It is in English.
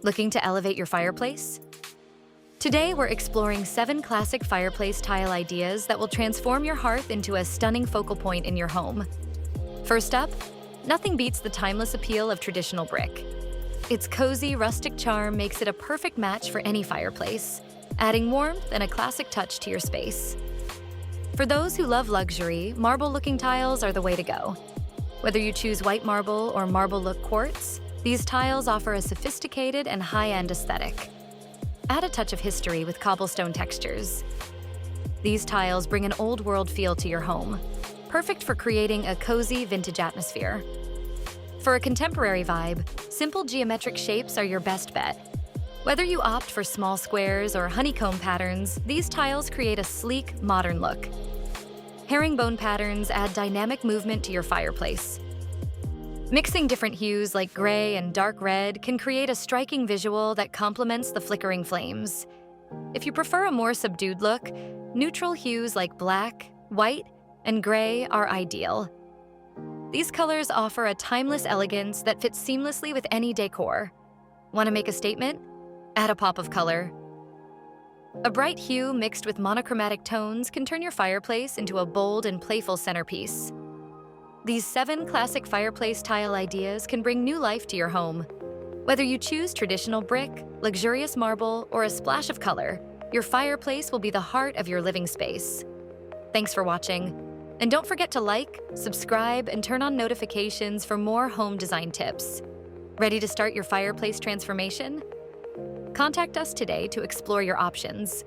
Looking to elevate your fireplace? Today, we're exploring 7 classic fireplace tile ideas that will transform your hearth into a stunning focal point in your home. First up, nothing beats the timeless appeal of traditional brick. Its cozy, rustic charm makes it a perfect match for any fireplace, adding warmth and a classic touch to your space. For those who love luxury, marble-looking tiles are the way to go. Whether you choose white marble or marble-look quartz, these tiles offer a sophisticated and high-end aesthetic. Add a touch of history with cobblestone textures. These tiles bring an old-world feel to your home, perfect for creating a cozy, vintage atmosphere. For a contemporary vibe, simple geometric shapes are your best bet. Whether you opt for small squares or honeycomb patterns, these tiles create a sleek, modern look. Herringbone patterns add dynamic movement to your fireplace. Mixing different hues like gray and dark red can create a striking visual that complements the flickering flames. If you prefer a more subdued look, neutral hues like black, white, and gray are ideal. These colors offer a timeless elegance that fits seamlessly with any decor. Want to make a statement? Add a pop of color. A bright hue mixed with monochromatic tones can turn your fireplace into a bold and playful centerpiece. These 7 classic fireplace tile ideas can bring new life to your home. Whether you choose traditional brick, luxurious marble, or a splash of color, your fireplace will be the heart of your living space. Thanks for watching. And don't forget to like, subscribe, and turn on notifications for more home design tips. Ready to start your fireplace transformation? Contact us today to explore your options.